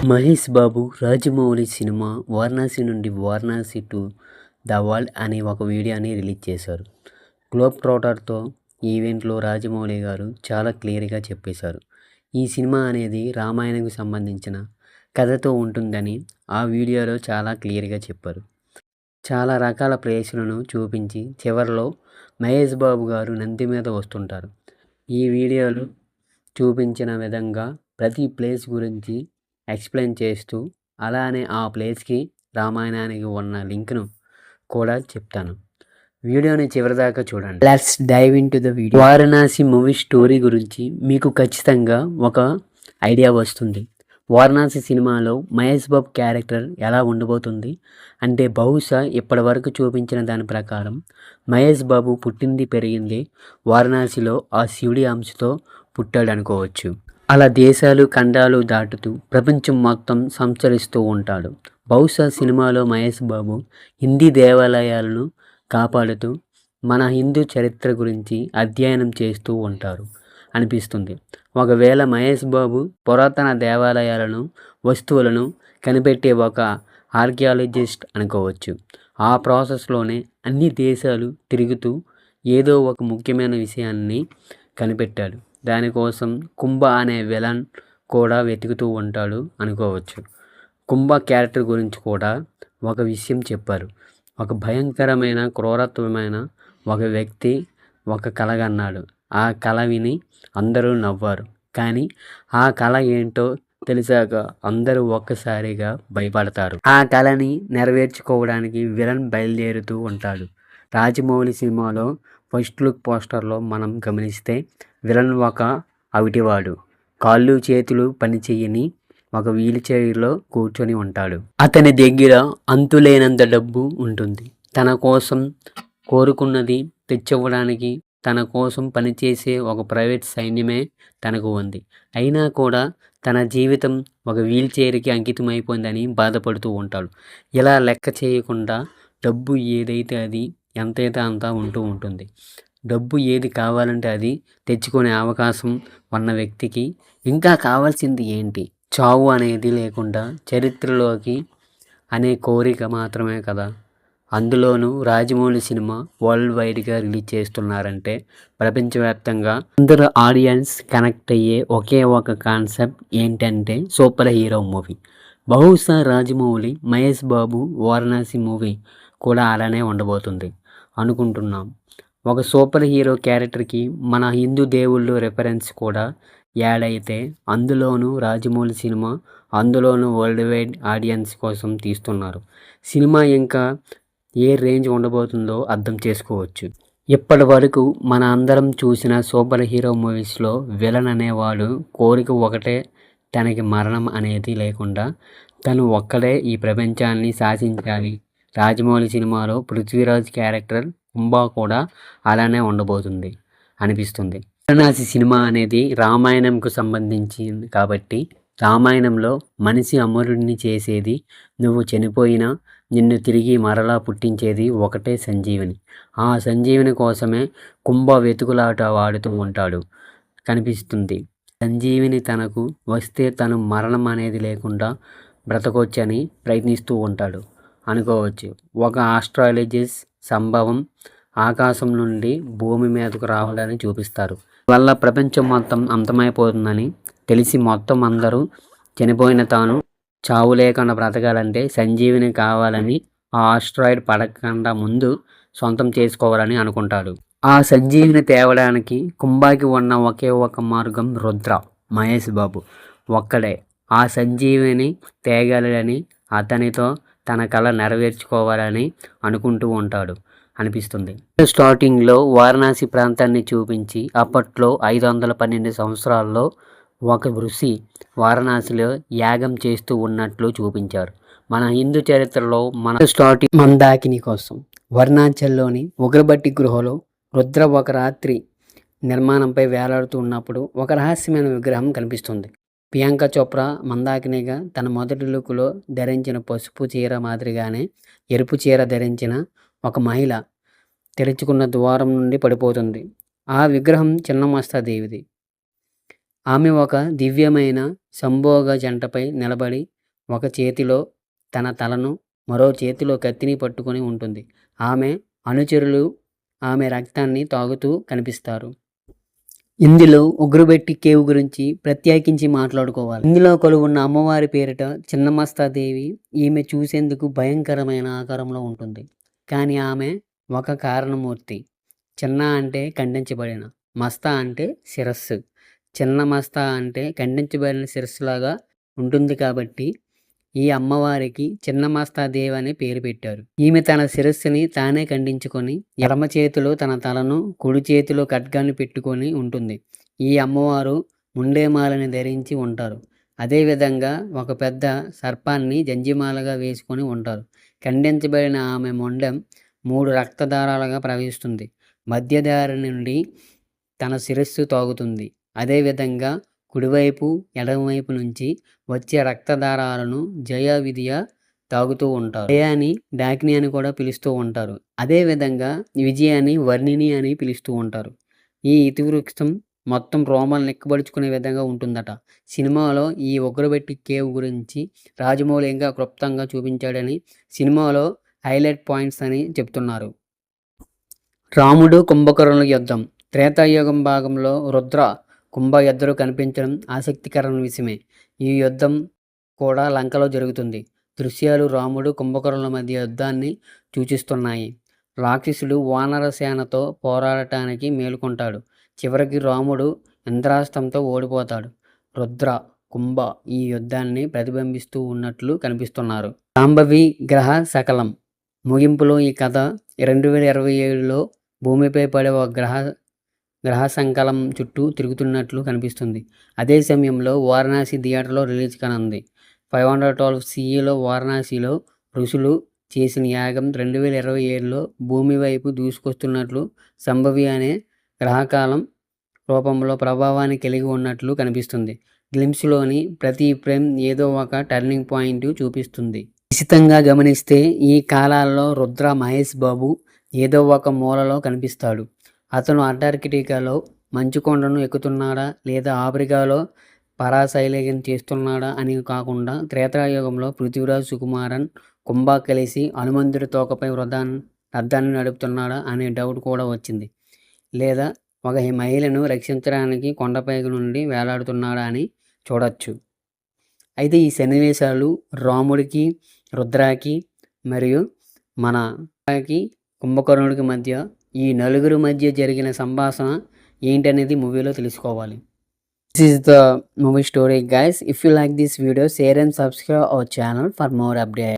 Mahesh Babu Rajamouli cinema 'Varanasi నుండి Varanasi to the world' అనే ఒక వీడియోని రిలీజ్ చేశారు. గ్లోబ్ ట్రోటర్తో ఈవెంట్లో రాజమౌళి గారు చాలా క్లియర్గా చెప్పేశారు. ఈ సినిమా అనేది రామాయణంకు సంబంధించిన కథతో ఉంటుందని ఆ వీడియోలో చాలా క్లియర్గా చెప్పారు. చాలా రకాల ప్లేసులను చూపించి చివరిలో మహేష్ బాబు గారు నంది మీద వస్తుంటారు. ఈ వీడియోలో చూపించిన విధంగా ప్రతి ప్లేస్ గురించి ఎక్స్ప్లెయిన్ చేస్తూ అలానే ఆ ప్లేస్కి రామాయణానికి ఉన్న లింక్ను కూడా చెప్తాను. వీడియోని చివరిదాకా చూడండి. Let's dive into the video. Varanasi movie story గురించి మీకు ఖచ్చితంగా ఒక ఐడియా వస్తుంది. వారణాసి సినిమాలో మహేష్ బాబు క్యారెక్టర్ ఎలా ఉండబోతుంది అంటే బహుశా ఇప్పటి వరకు చూపించిన దాని ప్రకారం మహేష్ బాబు పుట్టింది పెరిగింది వారణాసిలో ఆ శివుడి అంశతో పుట్టాడు అనుకోవచ్చు. అలా దేశాలు ఖండాలు దాటుతూ ప్రపంచం మొత్తం సంచరిస్తూ ఉంటాడు. బహుశా సినిమాలో మహేష్ బాబు హిందీ దేవాలయాలను కాపాడుతూ మన హిందూ చరిత్ర గురించి అధ్యయనం చేస్తూ ఉంటారు అనిపిస్తుంది. ఒకవేళ మహేష్ బాబు పురాతన దేవాలయాలను వస్తువులను కనిపెట్టే ఒక ఆర్కియాలజిస్ట్ అనుకోవచ్చు. ఆ ప్రాసెస్లోనే అన్ని దేశాలు తిరుగుతూ ఏదో ఒక ముఖ్యమైన విషయాన్ని కనిపెట్టాడు. దానికోసం కుంభ అనే విలన్ కూడా వెతుకుతూ ఉంటాడు అనుకోవచ్చు. కుంభ క్యారెక్టర్ గురించి కూడా ఒక విషయం చెప్పారు. ఒక భయంకరమైన క్రూరత్వమైన ఒక వ్యక్తి ఒక కల కన్నాడు. ఆ కల విని అందరూ నవ్వారు. కానీ ఆ కల ఏంటో తెలిసాక అందరూ ఒక్కసారిగా భయపడతారు. ఆ కళని నెరవేర్చుకోవడానికి విలన్ బయలుదేరుతూ ఉంటాడు. రాజమౌళి సినిమాలో ఫస్ట్ లుక్ పోస్టర్లో మనం గమనిస్తే విలన్ ఒక అవిటివాడు, కాళ్ళు చేతులు పనిచేయని ఒక వీల్ చైర్లో కూర్చొని ఉంటాడు. అతని దగ్గర అంతులేనంత డబ్బు ఉంటుంది. తన కోసం కోరుకున్నది తెచ్చివ్వడానికి తన కోసం పనిచేసే ఒక ప్రైవేట్ సైన్యమే తనకు ఉంది. అయినా కూడా తన జీవితం ఒక వీల్ చైర్కి అంకితం అయిపోయిందని బాధపడుతూ ఉంటాడు. ఇలా లెక్క చేయకుండా డబ్బు ఏదైతే అది ఎంతైతే అంతా ఉంటూ ఉంటుంది. డబ్బు ఏది కావాలంటే అది తెచ్చుకునే అవకాశం ఉన్న వ్యక్తికి ఇంకా కావాల్సింది ఏంటి? చావు అనేది లేకుండా చరిత్రలోకి అనే కోరిక మాత్రమే కదా. అందులోనూ రాజమౌళి సినిమా వరల్డ్ వైడ్గా రిలీజ్ చేస్తున్నారంటే ప్రపంచవ్యాప్తంగా అందరూ ఆడియన్స్ కనెక్ట్ అయ్యే ఒకే ఒక కాన్సెప్ట్ ఏంటంటే సూపర్ హీరో మూవీ. బహుశా రాజమౌళి మహేష్ బాబు వారణాసి మూవీ కూడా అలానే ఉండబోతుంది అనుకుంటున్నాం. ఒక సూపర్ హీరో క్యారెక్టర్కి మన హిందూ దేవుళ్ళు రెఫరెన్స్ కూడా యాడ్ అయితే అందులోనూ రాజమౌళి సినిమా అందులోనూ వరల్డ్ వైడ్ ఆడియన్స్ కోసం తీస్తున్నారు. సినిమా ఇంకా ఏ రేంజ్ ఉండబోతుందో అర్థం చేసుకోవచ్చు. ఇప్పటి వరకు మన అందరం చూసిన సూపర్ హీరో మూవీస్లో విలన్ అనేవాడు కోరిక ఒకటే, తనకి మరణం అనేది లేకుండా తను ఒక్కడే ఈ ప్రపంచాన్ని శాసించాలి. రాజమౌళి సినిమాలో పృథ్వీరాజ్ క్యారెక్టర్ కుంభ కూడా అలానే ఉండబోతుంది అనిపిస్తుంది. వారణాసి సినిమా అనేది రామాయణంకు సంబంధించింది కాబట్టి రామాయణంలో మనిషి అమరుడిని చేసేది, నువ్వు చనిపోయినా నిన్ను తిరిగి మరలా పుట్టించేది ఒకటే సంజీవిని. ఆ సంజీవిని కోసమే కుంభ వెతుకులాట వాడుతూ ఉంటాడు కనిపిస్తుంది. సంజీవిని తనకు వస్తే తను మరణం అనేది లేకుండా బ్రతకొచ్చని ప్రయత్నిస్తూ ఉంటాడు అనుకోవచ్చు. ఒక ఆస్ట్రాలజిస్ట్ సంభవం ఆకాశం నుండి భూమి మీదకు రావడాన్ని చూపిస్తారు. వల్ల ప్రపంచం మొత్తం అంతమైపోతుందని తెలిసి మొత్తం అందరూ చనిపోయిన తాను చావు లేకుండా బ్రతకాలంటే సంజీవిని కావాలని ఆ ఆస్ట్రాయిడ్ పడకుండా ముందు సొంతం చేసుకోవాలని అనుకుంటాడు. ఆ సంజీవిని తేవడానికి కుంభాకి ఉన్న ఒకే ఒక మార్గం రుద్ర. మహేష్ బాబు ఒక్కడే ఆ సంజీవిని తేగలని అతనితో తన కళ నెరవేర్చుకోవాలని అనుకుంటూ ఉంటాడు అనిపిస్తుంది. స్టార్టింగ్లో వారణాసి ప్రాంతాన్ని చూపించి అప్పట్లో 512 సంవత్సరాల్లో ఒక ఋషి వారణాసిలో యాగం చేస్తూ ఉన్నట్లు చూపించారు. మన హిందూ చరిత్రలో మన స్టార్టింగ్ మందాకిని కోసం వర్ణాచల్లోని ఉగ్రబట్టి గృహలో రుద్ర ఒక రాత్రి నిర్మాణంపై వేలాడుతూ ఉన్నప్పుడు ఒక రహస్యమైన విగ్రహం కనిపిస్తుంది. ప్రియాంక చోప్రా మందాకినిగా తన మొదటి లుక్లో ధరించిన పసుపు చీర మాదిరిగానే ఎరుపు చీర ధరించిన ఒక మహిళ తెరుచుకున్న ద్వారం నుండి పడిపోతుంది. ఆ విగ్రహం చిన్నమస్తాదేవిది. ఆమె ఒక దివ్యమైన సంభోగ జంటపై నిలబడి ఒక చేతిలో తన తలను మరో చేతిలో కత్తిని పట్టుకొని ఉంటుంది. ఆమె అనుచరులు ఆమె రక్తాన్ని తాగుతూ కనిపిస్తారు. ఇందులో ఉగ్రబెట్టి కేవ్ గురించి ప్రత్యేకించి మాట్లాడుకోవాలి. ఇందులో కొలువున్న అమ్మవారి పేరిట చిన్నమస్తాదేవి. ఈమె చూసేందుకు భయంకరమైన ఆకారంలో ఉంటుంది. కానీ ఆమె ఒక కారణమూర్తి. చిన్న అంటే ఖండించబడిన, మస్తా అంటే శిరస్సు. చిన్న మస్తా అంటే ఖండించబడిన శిరస్సులాగా ఉంటుంది కాబట్టి ఈ అమ్మవారికి చిన్నమస్తాదేవి అనే పేరు పెట్టారు. ఈమె తన శిరస్సుని తానే ఖండించుకొని ఎడమ చేతిలో తన తలను, కుడి చేతిలో ఖడ్గాన్ని పెట్టుకొని ఉంటుంది. ఈ అమ్మవారు ముండేమాలని ధరించి ఉంటారు. అదేవిధంగా ఒక పెద్ద సర్పాన్ని జంజిమాలగా వేసుకొని ఉంటారు. ఖండించబడిన ఆమె మొండెం 3 రక్తధారాలుగా ప్రవహిస్తుంది. మధ్యదారి నుండి తన శిరస్సు తాగుతుంది. అదేవిధంగా కుడివైపు, ఎడమవైపు నుంచి వచ్చే రక్తధారాలను జయ విధియ తాగుతూ ఉంటారు. జయాని డాకిని అని కూడా పిలుస్తూ ఉంటారు. అదేవిధంగా విజయాన్ని వర్ణిని అని పిలుస్తూ ఉంటారు. ఈ ఇతివృక్షం మొత్తం రోమాలు నెక్కబడుచుకునే విధంగా ఉంటుందట. సినిమాలో ఈ ఉగ్రబెట్టి కేవ్ గురించి రాజమౌళి ఇంకా క్లుప్తంగా చూపించాడని సినిమాలో హైలైట్ పాయింట్స్ అని చెప్తున్నారు. రాముడు కుంభకర్ణుల యుద్ధం. త్రేతాయుగం భాగంలో రుద్ర, కుంభ యుద్ధలు కనిపించడం ఆసక్తికరమైన విషయమే. ఈ యుద్ధం కూడా లంకలో జరుగుతుంది. దృశ్యాలు రాముడు కుంభకర్ణుల మధ్య యుద్ధాన్ని సూచిస్తున్నాయి. రాక్షసుడు వానర సేనతో పోరాడటానికి మేలుకుంటాడు. చివరికి రాముడు ఇంద్రాస్త్రంతో ఓడిపోతాడు. రుద్ర, కుంభ ఈ యుద్ధాన్ని ప్రతిబింబిస్తూ ఉన్నట్లు కనిపిస్తున్నారు. శాంభవి గ్రహ శకలం. ముగింపులో ఈ కథ 2027లో భూమిపై పడే ఒక గ్రహ సంకలం చుట్టూ తిరుగుతున్నట్లు కనిపిస్తుంది. అదే సమయంలో వారణాసి థియేటర్లో రిలీజ్ కానుంది. 512 CEలో వారణాసిలో ఋషులు చేసిన యాగం 2027లో భూమి వైపు దూసుకొస్తున్నట్లు సంభవి అనే గ్రహకాలం రూపంలో ప్రభావాన్ని కలిగి ఉన్నట్లు కనిపిస్తుంది. గ్లిమ్స్లోని ప్రతి ఫ్రేమ్ ఏదో ఒక టర్నింగ్ పాయింట్ చూపిస్తుంది. నిశితంగా గమనిస్తే ఈ కాలాల్లో రుద్ర మహేష్ బాబు ఏదో ఒక మూలలో కనిపిస్తాడు. అతను అంటార్కిటికాలో మంచుకొండను ఎక్కుతున్నాడా లేదా ఆఫ్రికాలో పరాశైలేయం చేస్తున్నాడా అని కాకుండా త్రేతాయుగంలో పృథ్వీరాజ్, సుకుమారన్, కుంభ కలిసి హనుమంతుడి తోకపై రథాన్ని నడుపుతున్నాడా అనే డౌట్ కూడా వచ్చింది. లేదా ఒక మహిళను రక్షించడానికి కొండపై నుండి వేలాడుతున్నాడా అని చూడొచ్చు. అయితే ఈ సన్నివేశాలు రాముడికి, రుద్రాకి మరియు మన కుంభకర్ణుడికి మధ్య ఈ నలుగురు మధ్య జరిగిన సంభాషణ ఏంటనేది మూవీలో తెలుసుకోవాలి. This is the movie story guys. If you like this video, share and subscribe our channel for more updates.